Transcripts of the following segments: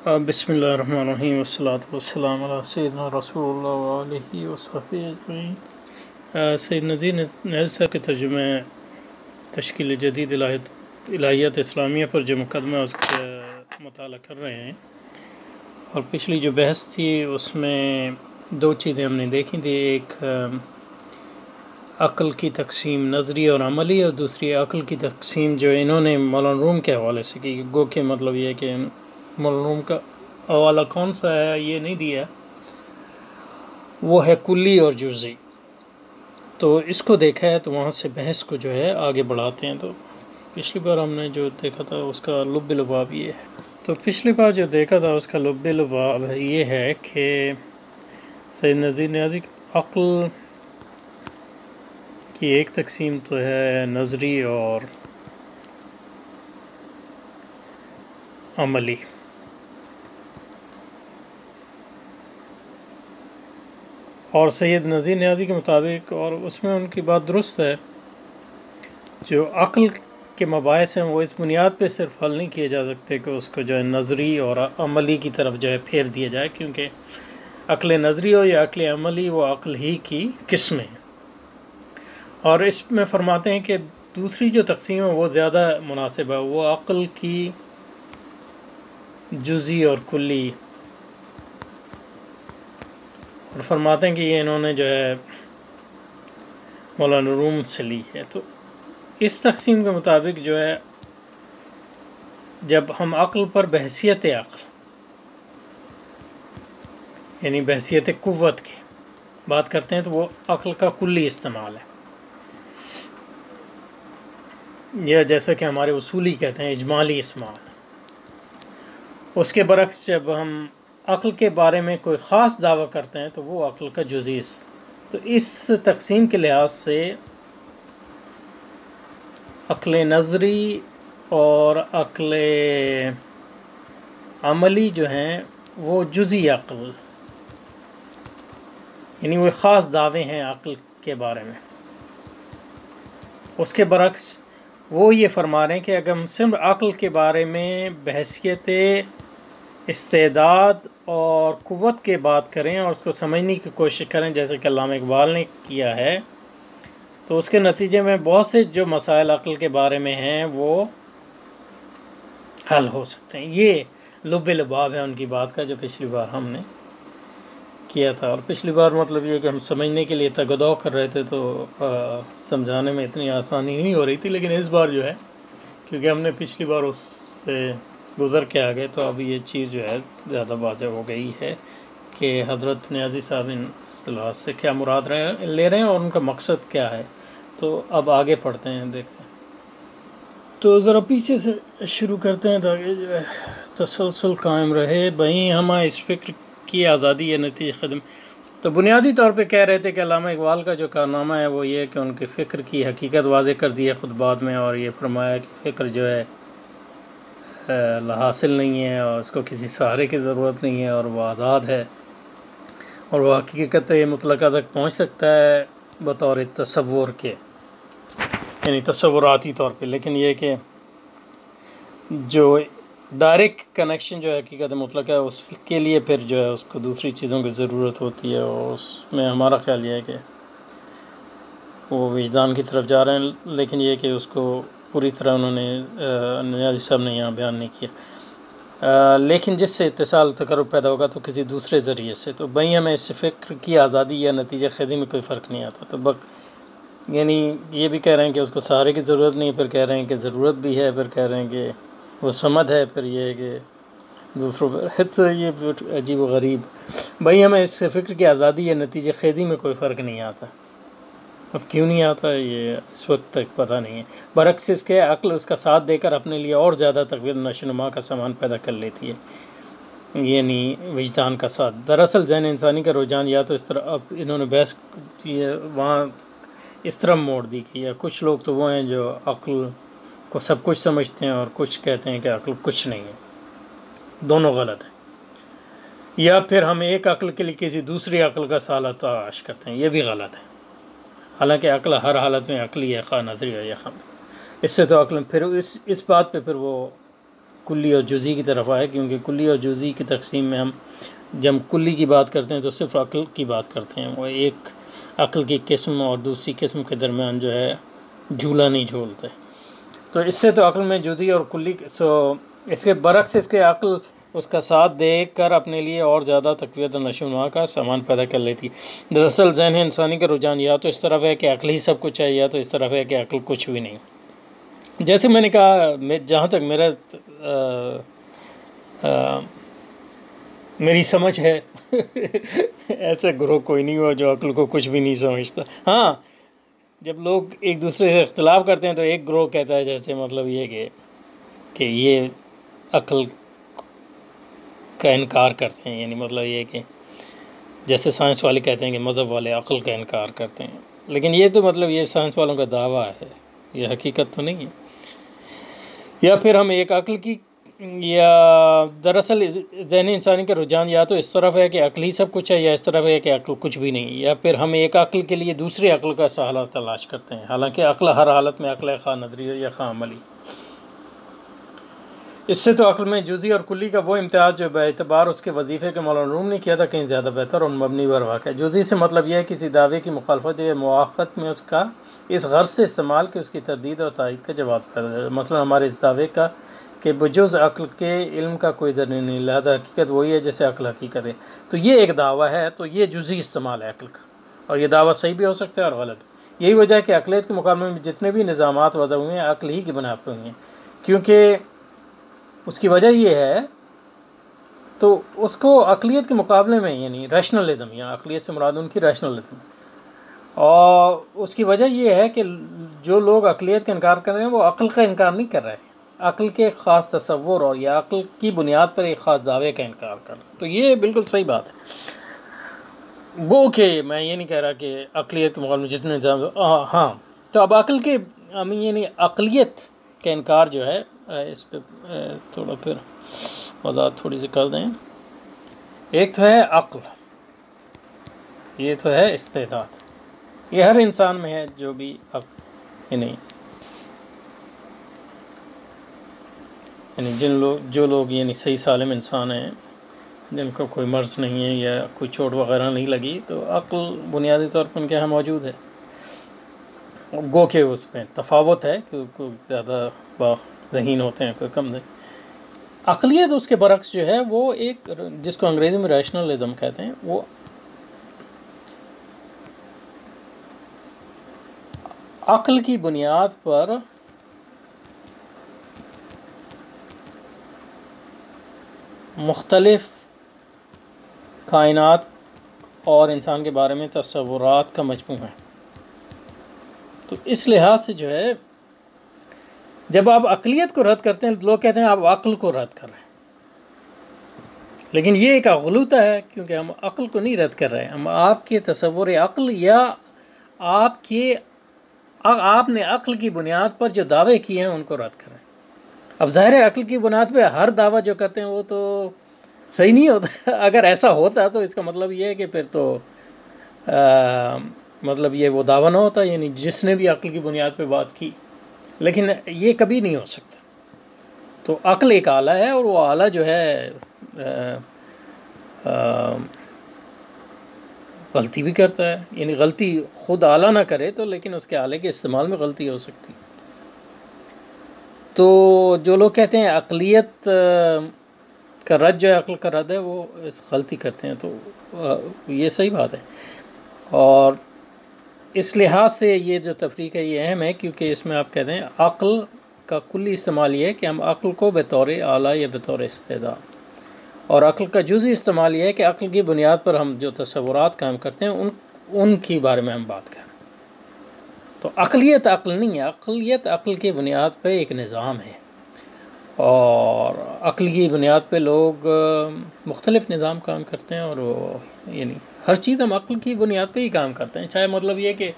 बिस्मिल्लाहिर्रहमानिर्रहीम वस्सलातु वस्सलामु अला सय्यिदिना रसूलिल्लाह व आलिहि व सहबिहि अजमईन। सैयद नज़ीर साहब के तर्जुमे तश्कील जदीद इलाहियत इस्लामिया पर जो मुकदमा उसका मुताला कर रहे हैं। और पिछली जो बहस थी उसमें दो चीज़ें हमने देखी थी, एक अक़ल की तकसीम नज़री और अमली, और दूसरी अक़ल की तकसीम जो इन्होंने मौलाना रूम के हवाले से की। गो के मतलब ये है कि मौलाना रूम का हवाला कौन सा है ये नहीं दिया, वो है कुल्ली और जुज़ी। तो इसको देखा है, तो वहाँ से बहस को जो है आगे बढ़ाते हैं। तो पिछली बार हमने जो देखा था उसका लुब्ब लुबाब ये है। तो पिछली बार जो देखा था उसका लुब्ब लुबाब ये है कि सैयद नज़ीर ने अक़ल की एक तकसीम तो है नज़री और अमली, और सैयद नज़ीर न्याज़ी के मुताबिक, और उसमें उनकी बात दुरुस्त है, जो अक़ल के मबाहिस हैं वो इस बुनियाद पे सिर्फ हल नहीं किए जा सकते कि उसको जो है नज़री और अमली की तरफ जो है फेर दिया जाए, क्योंकि अक़ल नज़री हो या अक़ल अमली वो अक़ल ही की किस्में हैं। और इसमें फरमाते हैं कि दूसरी जो तकसीम है वो ज़्यादा मुनासिब है, वो अक़ल की जुज़ी और कुल्ली, और फरमाते हैं कि ये इन्होंने जो है मौलाना रूम से ली है। तो इस तकसीम के मुताबिक जो है, जब हम अक़ल पर बहसियत अक़ल यानी बहसियत कुव्वत की बात करते हैं, तो वो अक़ल का कुल्ली इस्तेमाल है, यह जैसे कि हमारे उसूली कहते हैं इजमाली इस्तेमाल। उसके बरक्स जब हम अक़ल के बारे में कोई ख़ास दावा करते हैं तो वो अक़ल का जुज़ीस। तो इस तकसीम के लिहाज से अक़ल नज़री और अक़ल अमली जो हैं वो जुज़ी अक़ल, यानी वो ख़ास दावे हैं अक़ल के बारे में। उसके बरक्स वो ये फरमा रहे हैं कि अगर हम सिर्फ अक़ल के बारे में बहसियत इस्तेदाद और क़ुव्वत के बात करें और उसको समझने की कोशिश करें, जैसे कि अल्लामा इक़बाल ने किया है, तो उसके नतीजे में बहुत से जो मसाइल अक़ल के बारे में हैं वो हल हो सकते हैं। ये लुब्ब लुबाब है उनकी बात का, जो पिछली बार हमने किया था। और पिछली बार मतलब ये कि हम समझने के लिए तगदौ कर रहे थे, तो समझाने में इतनी आसानी नहीं हो रही थी। लेकिन इस बार जो है, क्योंकि हमने पिछली बार उससे गुज़र के आ गए, तो अब ये चीज़ जो है ज़्यादा वाज़ेह हो गई है कि हज़रत न्याज़ी साहब इन इस्तिलाह से क्या मुराद ले रहे हैं और उनका मकसद क्या है। तो अब आगे पढ़ते हैं, देखते हैं। तो ज़रा पीछे से शुरू करते हैं ताकि जो है तसलसल कायम रहे। वहीं हम इस फ़िक्र की आज़ादी या नतीजे ख़दम। तो बुनियादी तौर पे कह रहे थे कि अल्लामा इक़बाल का जो कारनामा है वो ये है कि उनके फ़िक्र की हकीकत वाज़ेह कर दी है ख़ुतबात में, और ये फरमाया कि फ़िक्र जो है हासिल नहीं है और उसको किसी सहारे की ज़रूरत नहीं है, और वह आज़ाद है और वह हकीकत मुतलका तक पहुँच सकता है बतौर तसव्वुर के, यानी तसव्वुराती तौर पे। लेकिन ये कि जो डायरेक्ट कनेक्शन जो है हकीकत मुतलका है, उसके लिए फिर जो है उसको दूसरी चीज़ों की ज़रूरत होती है, और उसमें हमारा ख़्याल ये है कि वो विजदान की तरफ जा रहे हैं। लेकिन ये कि उसको पूरी तरह उन्होंने न्याज़ी साहब ने यहाँ बयान नहीं किया। लेकिन जिससे इत्तिसाल तक़र्रुब पैदा होगा तो किसी दूसरे ज़रिए से। तो भाई हमें इस फ़िक्र की आज़ादी या नतीजा ख़ैदी में कोई फ़र्क नहीं आता। तो यानी ये भी कह रहे हैं कि उसको सहारे की ज़रूरत नहीं है, फिर कह रहे हैं कि ज़रूरत भी है, फिर कह रहे हैं कि वो समझ है, फिर ये है कि दूसरों पर। तो ये अजीब व गरीब। भाई हमें इस फ़िक्र की आज़ादी या नतीजे ख़ैदी में कोई फ़र्क नहीं आता। अब क्यों नहीं आता ये इस वक्त तक पता नहीं है। बरक्स इसके अक़ल उसका साथ देकर अपने लिए और ज़्यादा तक़वीर नशोनुमा का सामान पैदा कर लेती है, यानी विजदान का साथ। दरअसल ज़हन इंसानी का रुझान या तो इस तरह, अब इन्होंने बहस वहाँ इस तरह मोड़ दी कि या कुछ लोग तो वो हैं जो अक़ल को सब कुछ समझते हैं, और कुछ कहते हैं कि अक़ल कुछ नहीं है। दोनों गलत हैं। या फिर हम एक अक़ल के लिए किसी दूसरी अक़ल का साला तलाश करते हैं, ये भी गलत है। हालांकि अक़ल हर हालत में अक़ली है, खा नज़री है या खम। इससे तो अक़ल फिर इस बात पे फिर वो कुल्ली और जुज़ी की तरफ आए, क्योंकि कुल्ली और जुज़ी की तकसीम में हम जब कुल्ली की बात करते हैं तो सिर्फ अक्ल की बात करते हैं। वो एक अक्ल की किस्म और दूसरी किस्म के दरमियान जो है झूला नहीं झूलते। तो इससे तो अक्ल में जुज़ी और कुल्ली इसके बरक्स इसके अक्ल उसका साथ देख कर अपने लिए और ज़्यादा तक़वियत और नशोनुमा का सामान पैदा कर लेती। दरअसल ज़हन इंसानी का रुझान या तो इस तरफ है कि अक्ल ही सब कुछ है, या तो इस तरफ है कि अक्ल कुछ भी नहीं। जैसे मैंने कहा, जहाँ तक मेरी समझ है ऐसे ग्रोह कोई नहीं हुआ जो अक्ल को कुछ भी नहीं समझता। हाँ, जब लोग एक दूसरे से इख्तिलाफ करते हैं तो एक ग्रोह कहता है, जैसे मतलब ये कि ये अक्ल का इनकार करते हैं, यानी मतलब ये कि जैसे साइंस वाले कहते हैं कि मज़हब वाले अक्ल का इनकार करते हैं। लेकिन ये तो मतलब ये साइंस वालों का दावा है, ये हकीकत तो नहीं है। या फिर हम एक अक्ल की, या दरअसल ज़हनी इंसानी का रुझान या तो इस तरफ है कि अक्ल ही सब कुछ है, या इस तरफ है कि अक्ल कुछ भी नहीं। या फिर हम एक अक्ल के लिए दूसरी अक्ल का सहारा तलाश करते हैं, हालांकि अक्ल हर हालत में अक्ल है, खा नदरी हो या खा अमली। इससे तो अक्ल में जुज़ी और कुल्ली का वो इम्तियाज़ जो बेतबार उसके वजीफ़े के मालूम नहीं किया था कहीं ज़्यादा बेहतर और मबनी बर वाक़ है। जुज़ी से मतलब यह है किसी दावे की मुखालफत या मुआख़त में उसका इस गर्ज़ से इस्तेमाल कि उसकी तरदीद और तायीद का जवाब पैदा है। मतलब हमारे इस दावे का कि बजुज़ अक्ल के इल्म का कोई ज़रिया नहीं, लिहाजा हकीकत वही है जैसे अक्ल हकीकत है। तो ये एक दावा है, तो ये जुज़ी इस्तेमाल है अक्ल का, और ये दावा सही भी हो सकता है और गलत भी। यही वजह है कि अक़लियत के मुकाबले में जितने भी निज़ामात वज़ा हुए हैं अक्ल ही की बना पर हुए हैं, क्योंकि उसकी वजह ये है। तो उसको अक़लियत के मुकाबले में, यानी रैशनलिज़म, या अक़लियत से मुराद उनकी रैशनलिज़म, और उसकी वजह ये है कि जो लोग अक़लियत का इनकार कर रहे हैं वो अक्ल का इनकार नहीं कर रहे हैं, अक्ल के ख़ास तसव्वुर और या अक्ल की बुनियाद पर एक ख़ास दावे का इनकार कर रहे हैं। तो ये बिल्कुल सही बात है। गो के मैं ये नहीं कह रहा कि अक़लियत के मुकाबले में जितने हाँ, तो अब अक्ल के यानी अक़लियत का इनकार जो है, इस पर थोड़ा फिर वज़ाहत थोड़ी सी कर दें। एक तो है अक्ल, ये तो है इस्तेदाद, ये हर इंसान में है, जो भी नहीं, यानी जो लोग यानी सही सालिम इंसान हैं, जिनको कोई मर्ज़ नहीं है या कोई चोट वगैरह नहीं लगी, तो अक्ल बुनियादी तौर पर उनके यहाँ मौजूद है। गो के उसमें तफावत है कि कोई ज़्यादा ज़हीन होते हैं, कोई कम नहीं। अक़लियत उसके बरक्स जो है वो एक, जिसको अंग्रेज़ी में रैशनलिज़म कहते हैं, वो अक्ल की बुनियाद पर मुख्तलिफ कायनात और इंसान के बारे में तसव्वुरात का मजमू है। तो इस लिहाज से जो है, जब आप अक़लियत को रद्द करते हैं, लोग कहते हैं आप अक्ल को रद्द कर रहे हैं, लेकिन ये एक गलूता है, क्योंकि हम अक्ल को नहीं रद्द कर रहे हैं, हम आपके तसव्वुर अक्ल या आपने अक्ल की बुनियाद पर जो दावे किए हैं उनको रद्द कर रहे हैं। अब ज़ाहिर है अक्ल की बुनियाद पे हर दावा जो करते हैं वो तो सही नहीं होता। अगर ऐसा होता तो इसका मतलब ये है कि फिर तो मतलब ये वो दावा ना होता, यानी जिसने भी अक्ल की बुनियाद पे बात की, लेकिन ये कभी नहीं हो सकता। तो अक्ल एक आला है, और वो आला जो है गलती भी करता है, यानी गलती खुद आला ना करे तो, लेकिन उसके आले के इस्तेमाल में गलती हो सकती है। तो जो लोग कहते हैं अक़लियत का रद्द जो है, अक्ल का रद्द है, वो इस गलती करते हैं, तो ये सही बात है। और इस लिहाज से ये जो तफरीक है ये अहम है, क्योंकि इसमें आप कहते हैं अक्ल का कुल्ली इस्तेमाल ये है कि हम अक्ल को बतौर आला या बतौर इस्तेदाद, और अक्ल का जुज़ी इस्तेमाल ये है कि अक्ल की बुनियाद पर हम जो तसव्वुरात कायम करते हैं उनकी बारे में हम बात करें। तो अक़लियत अक्ल नहीं है, अक़लियत अक्ल की बुनियाद पर एक निज़ाम है, और अक्ल की बुनियाद पे लोग मुख्तलिफ़ निज़ाम काम करते हैं, और वो यानी हर चीज़ हम अक्ल की बुनियाद पे ही काम करते हैं। चाहे मतलब ये कि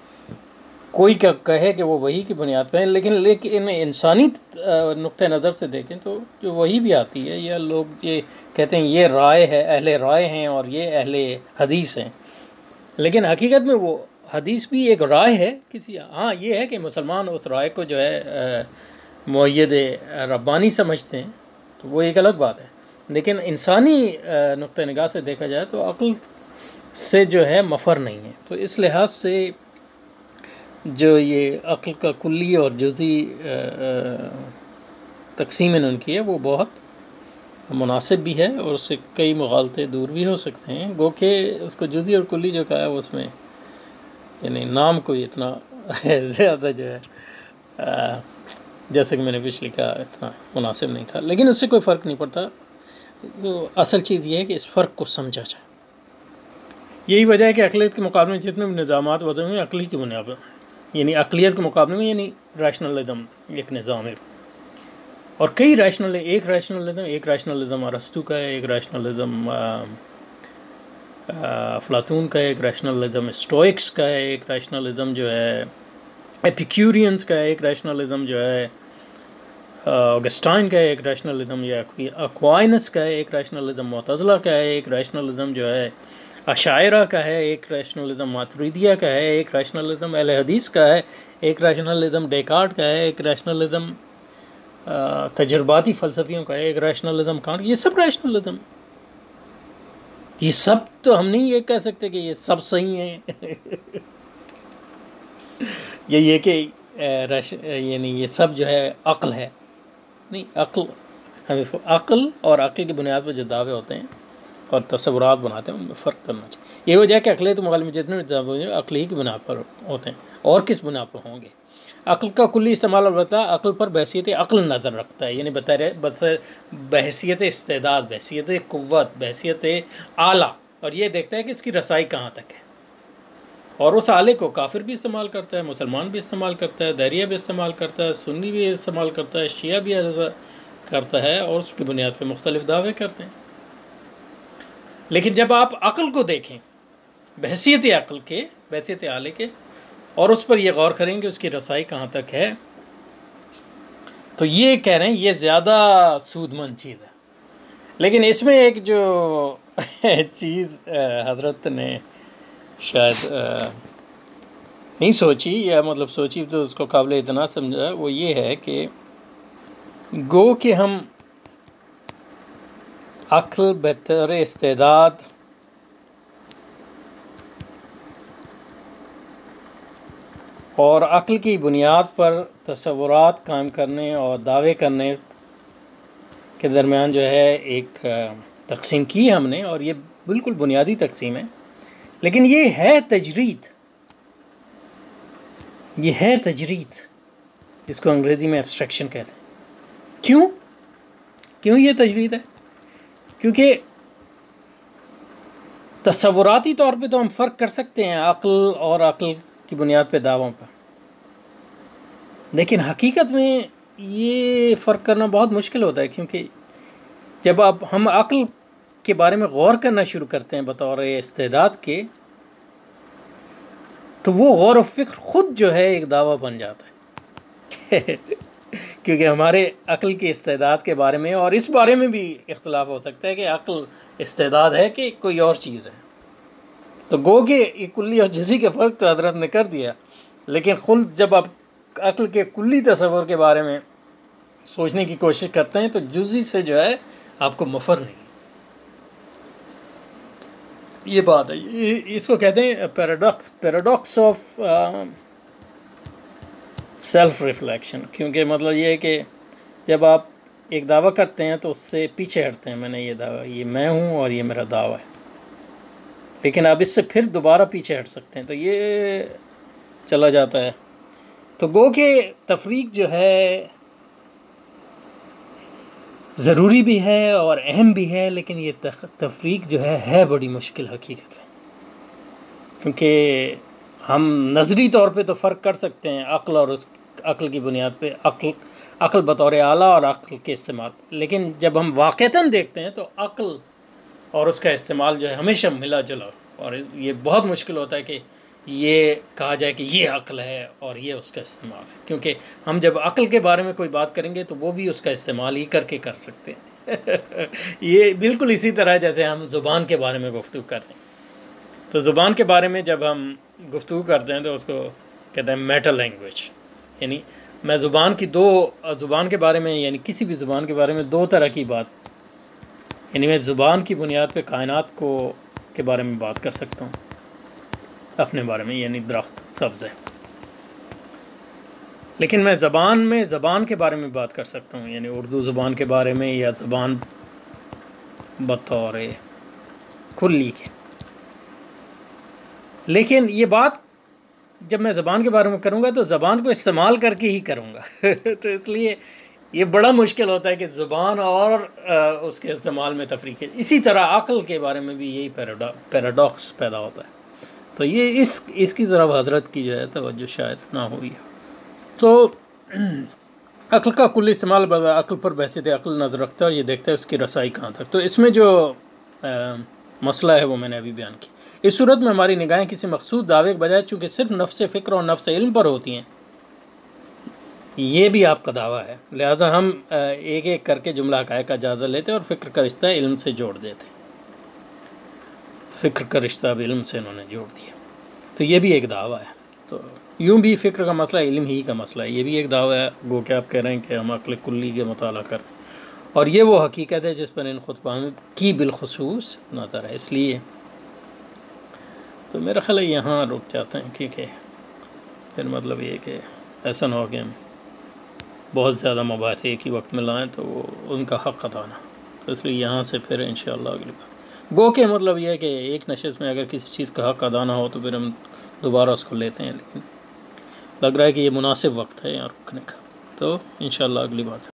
कोई क्या कहे कि वो वही की बुनियाद पे है, लेकिन इंसानी नुक्ते नज़र से देखें तो जो वही भी आती है, या लोग ये कहते हैं ये राय है, अहले राय हैं, और ये अहले हदीस हैं, लेकिन हकीकत में वो हदीस भी एक राय है किसी। हाँ, ये है कि मुसलमान उस राय को जो है मुअय्यद रब्बानी समझते हैं, तो वो एक अलग बात है। लेकिन इंसानी नुक्ते निगाह से देखा जाए तो अक्ल से जो है मफ़र नहीं है। तो इस लिहाज से जो ये अक्ल का कुल्ली और जुज़ी तकसीम इन्होंने की है वो बहुत मुनासिब भी है और उससे कई मुगालते दूर भी हो सकते हैं। गो के उसको जुज़ी और कुल्ली जो कहा है उसमें यानी नाम कोई इतना ज़्यादा जो है जैसे कि मैंने पिछले कहा इतना मुनासिब नहीं था, लेकिन उससे कोई फ़र्क नहीं पड़ता। तो असल चीज़ ये है कि इस फ़र्क को समझा जाए। यही वजह है कि अक़लियत के मुकाबले में जितने भी निज़ामात बदले हुए अक़ली की बुनियाद पर, यानी अक़लियत के मुकाबले में यानी रैशनलिज़म एक निज़ाम है और कई एक रैशनलिज़म अरस्तू का है, एक रैशनलिज़म अफलातून का है, एक रैशनलिज़म स्टोइक्स का है, एक रैशनलिज़म जो है एपिक्यूरियंस का है, एक रैशनलिज़म जो है ऑगस्टाइन का है, एक रैशनलिज़म या अक्वाइनस का है, एक रैशनलिज़म मुअतज़िला का है, एक रैशनलिज़म जो है अशायरा का है, एक रैशनलिज़म मातुरिदिया का है, एक रैशनलिज़म अहले हदीस का है, एक रैशनलिज़म डेकार्ट का है, एक रैशनलिज़म तजुर्बाती फ़लसफ़ियों का है, एक रैशनलिज़म कांट। ये सब रैशनलिज़म, ये सब तो हम नहीं ये कह सकते कि ये सब सही हैं ये कि यानी ये सब जो है अक्ल है, नहीं। अक्ल हमें अक्ल और अक्ल की बुनियाद पर जो दावे होते हैं और तस्वुरात बनाते हैं उनमें फ़र्क करना चाहिए। ये वजह कि अक़लियत मुग़ालिब में जितने दावे अक्ल ही की बुनियाद पर होते हैं और किस बुनियाद पर होंगे। अक्ल का कुल्ली इस्तेमाल अलबत्ता अक्ल पर बहसियत अक्ल नज़र रखता है, यानी बहसियत इस्तेदाद, बहसियत क़ुव्वत, बहसियत आला, और ये देखता है कि इसकी रसाई कहाँ तक है। और उस आले को काफिर भी इस्तेमाल करता है, मुसलमान भी इस्तेमाल करता है, दरिया भी इस्तेमाल करता है, सुन्नी भी इस्तेमाल करता है, शिया भी करता है और उसकी बुनियाद पर मुख्तलिफ दावे करते हैं। लेकिन जब आप अक्ल को देखें बहसियत अक्ल के, बहसियत आले के, और उस पर यह गौर करें कि उसकी रसाई कहाँ तक है, तो ये कह रहे हैं ये ज़्यादा सूदमंद चीज़ है। लेकिन इसमें एक जो चीज़ हज़रत ने शायद नहीं सोची, या मतलब सोची तो उसको काबिल इतना समझा, वो ये है कि गो कि हम अक्ल बेहतर इस्तेदाद और अक्ल की बुनियाद पर तस्वुरात कायम करने और दावे करने के दरमियान जो है एक तकसीम की हमने, और ये बिल्कुल बुनियादी तकसीम है। लेकिन ये है तजरीद, ये है तजरीद, जिसको अंग्रेज़ी में एब्स्ट्रैक्शन कहते हैं। क्यों ये तजरीद है? क्योंकि तस्वुराती तौर पे तो हम फ़र्क कर सकते हैं अक्ल और अक्ल की बुनियाद पे दावों पर, लेकिन हकीकत में ये फ़र्क करना बहुत मुश्किल होता है। क्योंकि जब हम अक्ल के बारे में गौर करना शुरू करते हैं बतौर इस्तेदाद के, तो वो गौर व फ़िक्र ख़ुद जो है एक दावा बन जाता है क्योंकि हमारे अक्ल की इस्तेदाद के बारे में और इस बारे में भी इख्तलाफ हो सकता है कि अक्ल इस्तेदाद है कि कोई और चीज़ है। तो गो के कुल्ली और जुज़ी के फ़र्क तो हज़रत ने कर दिया, लेकिन खुद जब आप अक्ल के कुल्ली तस्वुर के बारे में सोचने की कोशिश करते हैं तो जुज़ी से जो है आपको मफ़र नहीं। ये बात है, इसको कहते हैं पैराडॉक्स ऑफ सेल्फ रिफ्लेक्शन। क्योंकि मतलब ये है कि जब आप एक दावा करते हैं तो उससे पीछे हटते हैं, मैंने ये दावा, ये मैं हूँ और ये मेरा दावा है, लेकिन आप इससे फिर दोबारा पीछे हट सकते हैं, तो ये चला जाता है। तो गो के तफरीक जो है ज़रूरी भी है और अहम भी है, लेकिन ये तफरीक जो है बड़ी मुश्किल हकीकत है। क्योंकि हम नज़री तौर पे तो फ़र्क कर सकते हैं अक्ल और उस अक्ल की बुनियाद पे, अक्ल बतौर आला और अक्ल के इस्तेमाल, लेकिन जब हम वाक़तन देखते हैं तो अक्ल और उसका इस्तेमाल जो है हमेशा मिला जुला, और ये बहुत मुश्किल होता है कि ये कहा जाए कि ये अक्ल है और ये उसका इस्तेमाल है। क्योंकि हम जब अक्ल के बारे में कोई बात करेंगे तो वो भी उसका इस्तेमाल ही करके कर सकते हैं ये बिल्कुल इसी तरह जैसे हम ज़ुबान के बारे में गुफ्तगू कर रहे हैं, तो ज़ुबान के बारे में जब हम गुफ्तगू करते हैं तो उसको कहते हैं मेटा लैंग्वेज, यानी मैं ज़ुबान के बारे में, यानी किसी भी ज़ुबान के बारे में दो तरह की बात, यानी मैं ज़ुबान की बुनियाद पे कायनात के बारे में बात कर सकता हूँ अपने बारे में, यानी दरख्त सब्ज़ है। लेकिन मैं ज़बान के बारे में बात कर सकता हूँ, यानी उर्दू ज़ुबान के बारे में, या ज़बान बतौर कुल्ली के। लेकिन ये बात जब मैं ज़बान के बारे में करूँगा तो ज़बान को इस्तेमाल करके ही करूँगा तो इसलिए ये बड़ा मुश्किल होता है कि ज़ुबान और उसके इस्तेमाल में तफरीक है। इसी तरह अक़ल के बारे में भी यही पैराडॉक्स पैदा होता है। तो ये इसकी तरफ हजरत की जो है तवज्जो शायद ना हुई। तो अक़ल का कुल इस्तेमाल अक़ल पर बहस अक़ल नज़र रखता है और ये देखता है उसकी रसाई कहाँ तक। तो इसमें जो मसला है वो मैंने अभी बयान की। इस सूरत में हमारी निगाहें किसी मखसूस दावे के बजाय चूँकि सिर्फ नफ्स फ़िक्र और नफ्स इल्म पर होती हैं, ये भी आपका दावा है, लिहाजा हम एक एक करके जुमला हक़ाइक़ का जायज़ा लेते और फ़िक्र का रिश्ता इल्म से जोड़ देते। फ़िक्र का रिश्ता अब इल्म से इन्होंने जोड़ दिया, तो ये भी एक दावा है। तो यूँ भी फ़िक्र का मसला इल्म ही का मसला है, ये भी एक दावा है। गो कि आप कह रहे हैं कि हम अक़ल कुल्ली के मुताला कर, और ये वो हकीकत है जिस पर इन खुतबान की बिलखुसूस नज़र है। इसलिए तो मेरा ख्याल है यहाँ रुक जाते हैं, क्योंकि फिर मतलब ये कि ऐसा ना हो कि हम बहुत ज़्यादा मबाहस एक ही वक्त में लाएँ तो वो उनका हक़ अदा ना। तो इसलिए यहाँ से फिर इंशाअल्लाह अगली बार गो के मतलब ये है कि एक नशिस्त में अगर किसी चीज़ का हक़ अदा ना हो तो फिर हम दोबारा उसको लेते हैं। लेकिन लग रहा है कि ये मुनासिब वक्त है यहाँ रुकने का। तो इंशाअल्लाह अगली बार।